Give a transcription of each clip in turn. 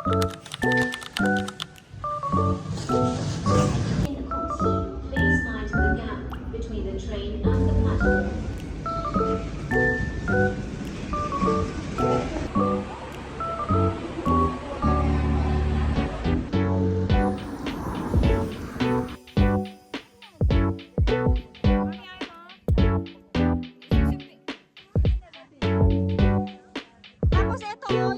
Please mind the gap between the train and the platform. Tapos ito, yung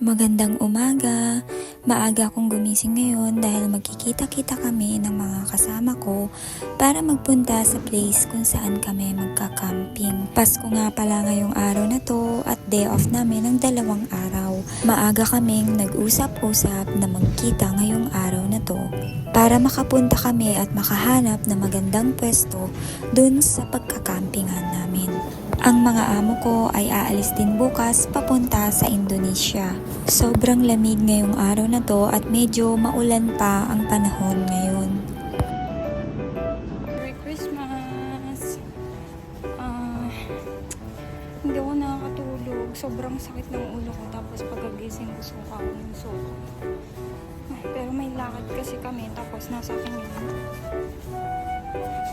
Magandang umaga! Maaga akong gumising ngayon dahil magkikita-kita kami ng mga kasama ko para magpunta sa place kung saan kami magka-camping. Pasko nga pala ngayong araw na to at day off namin ng 2 araw. Maaga kaming nag-usap-usap na magkita ngayong araw na to para makapunta kami at makahanap ng magandang pwesto dun sa pagka-campingan namin. Ang mga amo ko ay aalis din bukas papunta sa Indonesia. Sobrang lamig ngayong araw na to at medyo maulan pa ang panahon ngayon. Merry Christmas! Hindi ako nakakatulog. Sobrang sakit ng ulo ko. Tapos pagkagising ko, suka ako ng suka. Pero may lakad kasi kami. Tapos nasa akin yung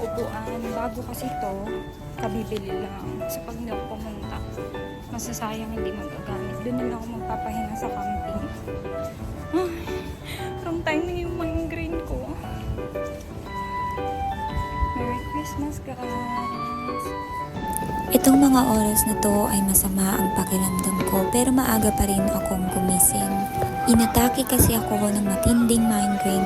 upuan. Bago kasi ito, kabibili lang. So pag hindi ako pumunta, masasayang hindi magagamit. Doon na lang ako magpapahinga sa camping. Wrong timing yung migraine ko. Merry Christmas, guys! Itong mga oras na to ay masama ang pakiramdam ko pero maaga pa rin akong gumising. Inatake kasi ako ng matinding migraine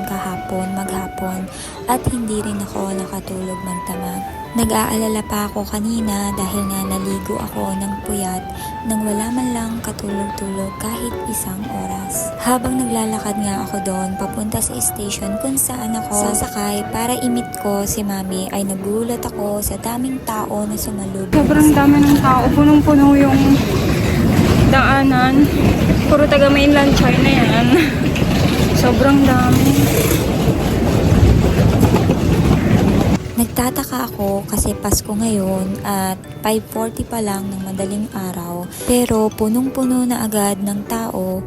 maghapon at hindi rin ako nakatulog ng tamang. Nag-aalala pa ako kanina dahil nga naligo ako ng puyat nang wala man lang katulog-tulog kahit isang oras. Habang naglalakad nga ako doon papunta sa station kung saan ako sasakay para i-meet ko si Mami ay nagulat ako sa daming tao na sumalubong. Sobrang dami ng tao. Punong-puno yung daanan. Puro taga mainland China yan. Sobrang dami. Nagtataka ako kasi Pasko ngayon at 5:40 pa lang ng madaling araw pero punong-puno na agad ng tao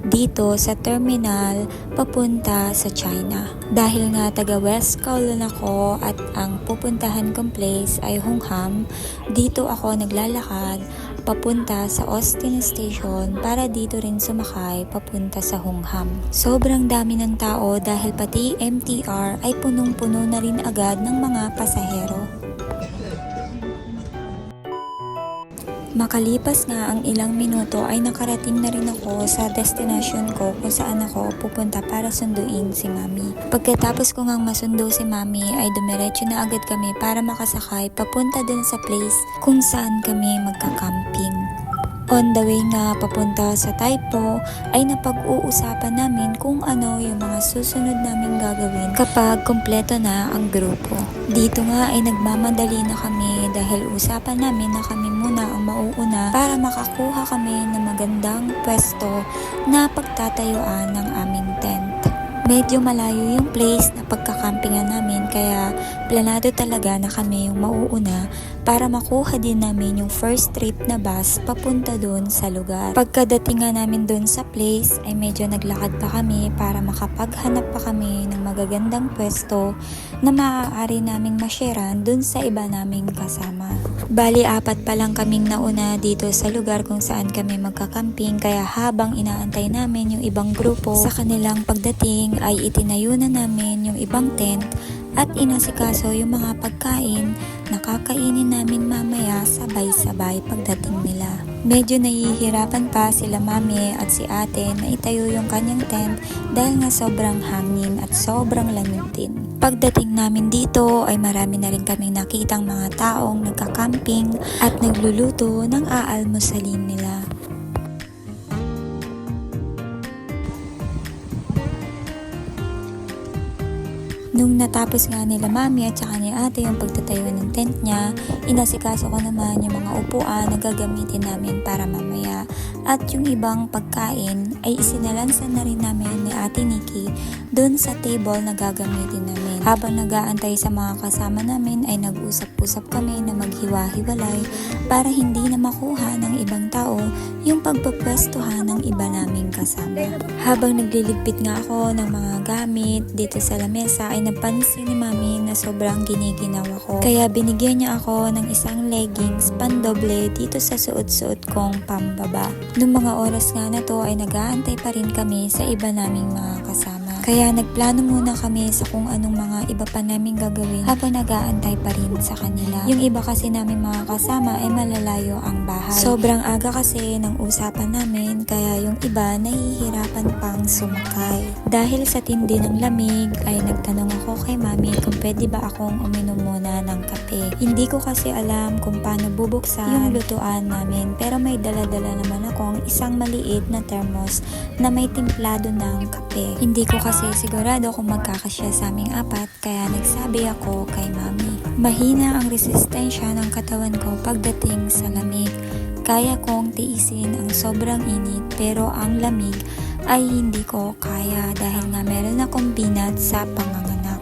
dito sa terminal papunta sa China. Dahil nga taga West Kowloon ako at ang pupuntahan kong place ay Hungham, dito ako naglalakad papunta sa Austin Station para dito rin sumakay papunta sa Hungham. Sobrang dami ng tao dahil pati MTR ay punong-puno na rin agad ng mga pasahero. Makalipas nga ang ilang minuto ay nakarating na rin ako sa destination ko kung saan ako pupunta para sunduin si Mami. Pagkatapos ko ngang masundo si Mami ay dumiretso na agad kami para makasakay papunta dun sa place kung saan kami magka-camping. On the way nga papunta sa Taipo ay napag-uusapan namin kung ano yung mga susunod naming gagawin kapag kumpleto na ang grupo. Dito nga ay nagmamadali na kami dahil usapan namin na kami muna ang mauuna para makakuha kami ng magandang pwesto na pagtatayuan ng aming tent. Medyo malayo yung place na pagkakampingan namin kaya planado talaga na kami yung mauuna para makuha din namin yung first trip na bus papunta doon sa lugar. Pagkadating nga namin doon sa place ay medyo naglakad pa kami para makapaghanap pa kami ng magagandang pwesto na maaari naming masharean doon sa iba naming kasama. Bali 4 pa lang kaming nauna dito sa lugar kung saan kami magkakamping kaya habang inaantay namin yung ibang grupo sa kanilang pagdating ay itinayo na namin yung ibang tent at inasikaso yung mga pagkain na kakainin namin mamaya sabay-sabay pagdating nila. Medyo nahihirapan pa sila Mami at si ate na itayo yung kanyang tent dahil nga sobrang hangin at sobrang lamig din. Pagdating namin dito ay marami na rin kaming nakitang mga taong nagka-camping at nagluluto ng aalmusalin nila. Nung natapos nga nila mami at saka ni ate yung pagtatayo ng tent niya, inasikaso ko naman yung mga upuan na gagamitin namin para mamaya. At yung ibang pagkain ay isinalansan na rin namin ni ate Nikki dun sa table na gagamitin namin. Habang nag-aantay sa mga kasama namin ay nag-usap-usap kami na maghiwa-hiwalay para hindi na makuha ng ibang tao yung pagpapwestuhan ng iba naming kasama. Habang nagliligpit nga ako ng mga gamit dito sa lamesa ay napansin ni mami na sobrang giniginaw ako. Kaya binigyan niya ako ng isang leggings pandoble dito sa suot-suot kong pambaba. Nung mga oras nga na to ay nag-aantay pa rin kami sa iba naming mga kasama. Kaya nagplano muna kami sa kung anong mga iba pa namin gagawin habang nag-aantay pa rin sa kanila. Yung iba kasi namin mga kasama ay malalayo ang bahay. Sobrang aga kasi ng usapan namin kaya yung iba nahihirapan pang sumakay. Dahil sa tindi ng lamig ay nagtanong ako kay mami kung pwede ba akong uminom muna ng kape. Hindi ko kasi alam kung paano bubuksan yung lutuan namin pero may dala-dala naman akong isang maliit na thermos na may timplado ng kape. Hindi ko kasi sigurado kung magkakasya sa aming apat kaya nagsabi ako kay mami. Mahina ang resistensya ng katawan ko pagdating sa lamig. Kaya kong tiisin ang sobrang init pero ang lamig ay hindi ko kaya dahil nga meron akong binat sa panganganak.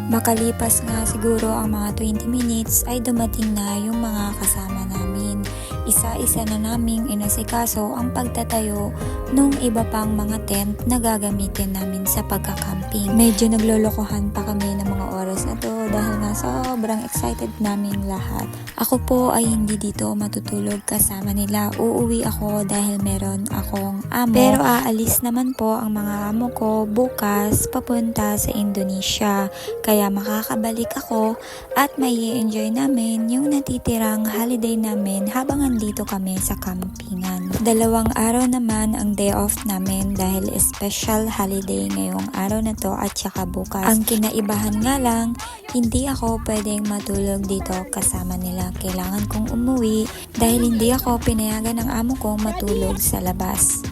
Makalipas nga siguro ang mga 20 minutes ay dumating na yung mga kasama namin. Isa-isa na naming inasikaso ang pagtatayo nung iba pang mga tent na gagamitin namin sa pagkakamping. Medyo naglolokohan pa kami ng mga oras na to dahil nga sobrang excited naming lahat. Ako po ay hindi dito matutulog kasama nila. Uuwi ako dahil meron akong amo. Pero aalis naman po ang mga amo ko bukas papunta sa Indonesia. Kaya makakabalik ako at may enjoy namin yung natitirang holiday namin habang andito kami sa campingan. 2 araw naman ang day off namin dahil special holiday ngayong araw na to at saka bukas. Ang kinaibahan nga lang, hindi ako pwedeng matulog dito kasama nila. Kailangan kong umuwi dahil hindi ako pinayagan ng amo kong matulog sa labas.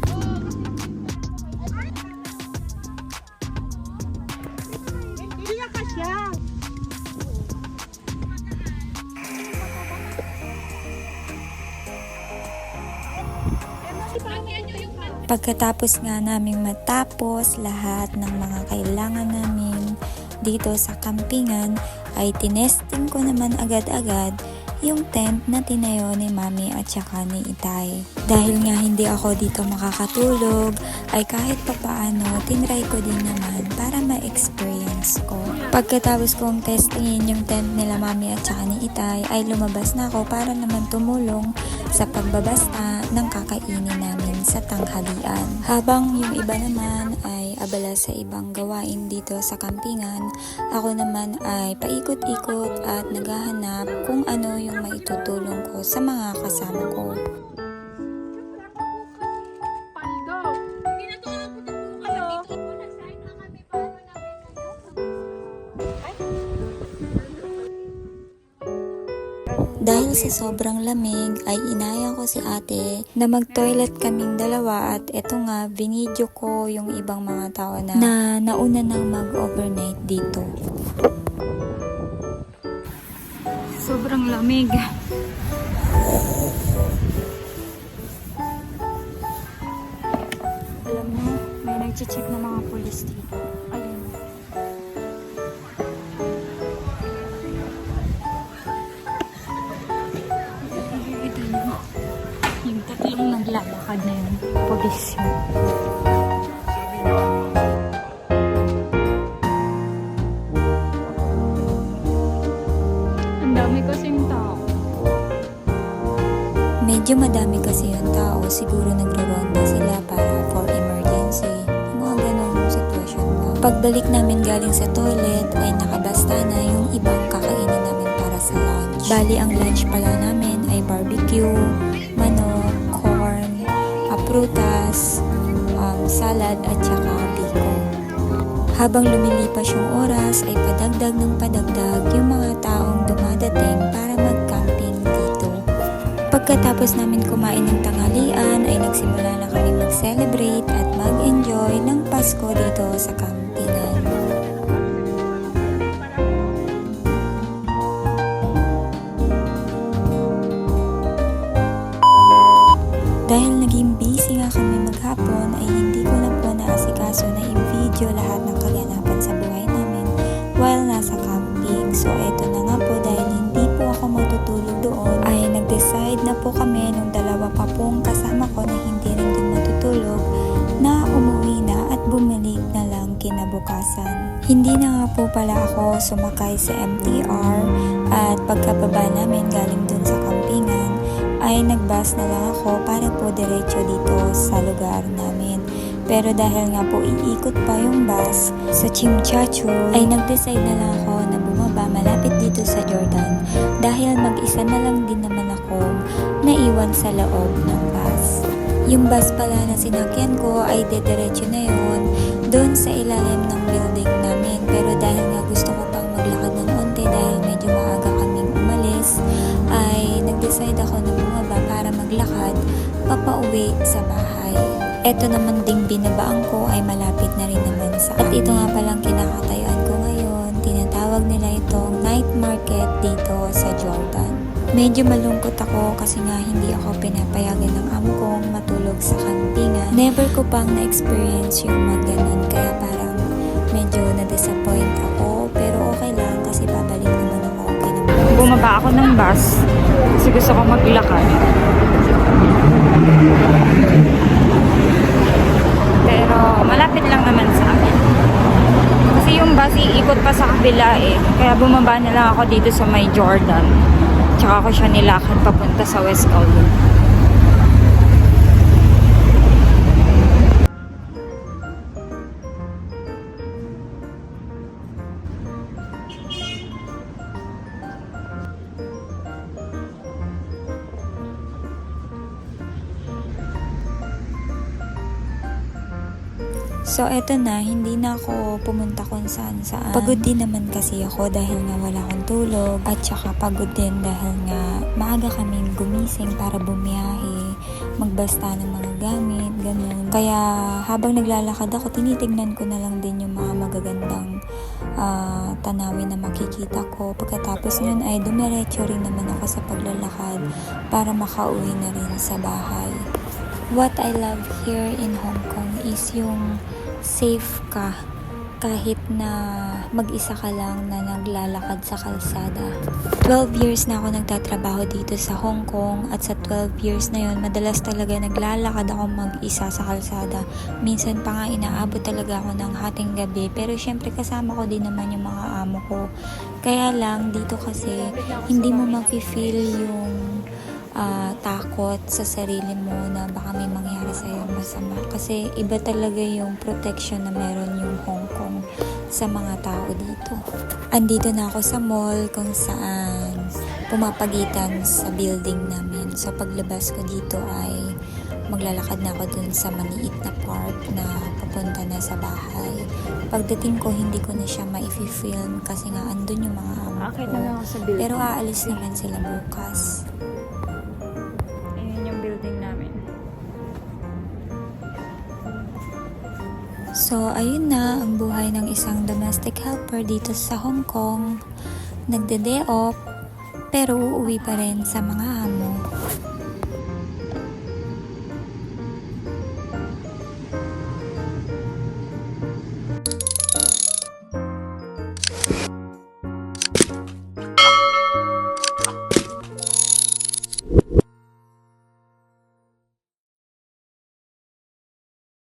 Pagkatapos nga naming matapos lahat ng mga kailangan namin dito sa campingan ay tinesting ko naman agad-agad yung tent na tinayo ni mami at saka ni itay. Dahil nga hindi ako dito makakatulog ay kahit papaano tinry ko din naman para ma-experience ko. Pagkatapos kong testingin yung tent nila mami at saka ni itay ay lumabas na ako para naman tumulong sa pagbabasta ng kakainin namin sa tanghalian. Habang yung iba naman ay abala sa ibang gawain dito sa kampingan, ako naman ay paikot-ikot at naghahanap kung ano yung maitutulong ko sa mga kasama ko. Dahil sa sobrang lamig ay inaya ko si ate na mag-toilet kaming dalawa at eto nga binidyo ko yung ibang mga tao na nauna nang mag-overnight dito. Sobrang lamig. Alam mo, may nag-check na mga pulis dito. Ayun. Yung tatlong naglalakad na yun. Pulis yun. Ang dami kasing tao. Medyo madami kasi yung tao, siguro nagro-ronda sila para for emergency. Yung mga ganong sitwasyon na. Pagbalik namin galing sa toilet ay nakabasta na yung ibang kakainin namin para sa lunch. Bali ang lunch pala namin ay barbecue, manok, corn, prutas, salad at saka biko. Habang lumilipas yung oras ay padagdag ng padagdag yung mga taong dumadating para mag-camping dito. Pagkatapos namin kumain ng tanghalian ay nagsimula na kami mag-celebrate at mag-enjoy ng Pasko dito sa campingan. lahat ng kaganapan sa buhay namin while nasa camping. So eto na nga po, dahil hindi po ako matutulog doon, ay nag-decide na po kami nung dalawa pa pong kasama ko na hindi rin din matutulog na umuwi na at bumalik na lang kinabukasan. Hindi na nga po pala ako sumakay sa MTR at pagkababa namin galing dun sa kampingan ay nagbus na lang ako para po diretso dito sa lugar namin. Pero dahil nga po iikot pa yung bus sa Chimchachu, ay nag-decide na lang ako na bumaba malapit dito sa Jordan dahil mag-isa na lang din naman ako naiwan sa loob ng bus. Yung bus pala na sinakyan ko ay dediretso na yun doon sa ilalim ng building namin. Pero dahil nga gusto ko pang maglakad ng konti dahil medyo maaga kaming umalis, ay nag-decide ako na bumaba para maglakad papauwi sa bahay. Eto naman ding binabaan ko ay malapit na rin naman sa amin. At ito nga palang kinakatayuan ko ngayon. Tinatawag nila itong night market dito sa Jordan. Medyo malungkot ako kasi nga hindi ako pinapayagan ng amo kong matulog sa campingan. Never ko pang na-experience yung maganon, kaya parang medyo na-disappoint ako. Pero okay lang kasi babalik naman ako. Okay naman. Bumaba ako ng bus kasi gusto ko maglakad. Pero malapit lang naman sa akin. Kasi yung bus iikot pa sa kabila eh. Kaya bumaba na lang ako dito sa may Jordan. Tsaka ako siya nilakad papunta sa West Kowloon. So eto na, hindi na ako pumunta kung saan saan. Pagod din naman kasi ako dahil nga wala akong tulog. At saka pagod din dahil nga maaga kaming gumising para bumiyahe, magbasta ng mga gamit, ganun. Kaya habang naglalakad ako, tinitignan ko na lang din yung mga magagandang tanawin na makikita ko. Pagkatapos nun ay dumiretso rin naman ako sa paglalakad para makauwi na rin sa bahay. What I love here in Hong Kong is yung safe ka kahit na mag-isa ka lang na naglalakad sa kalsada. 12 years na ako nagtatrabaho dito sa Hong Kong at sa 12 years na yon madalas talaga naglalakad ako mag-isa sa kalsada. Minsan pa nga inaabot talaga ako ng hating gabi, pero syempre kasama ko din naman yung mga amo ko. Kaya lang dito kasi hindi mo mafe-feel yung takot sa sarili mo na baka may mangyari sa'yo masama. Kasi iba talaga yung protection na meron yung Hong Kong sa mga tao dito. Andito na ako sa mall kung saan pumapagitan sa building namin. So paglabas ko dito ay maglalakad na ako dun sa maliit na park na papunta na sa bahay. Pagdating ko, hindi ko na siya ma-film kasi nga andun yung mga amo ko. na lang ako sa building. Pero aalis naman sila bukas. So, ayun na ang buhay ng isang domestic helper dito sa Hong Kong. Nagde-day off, pero uuwi pa rin sa mga amo.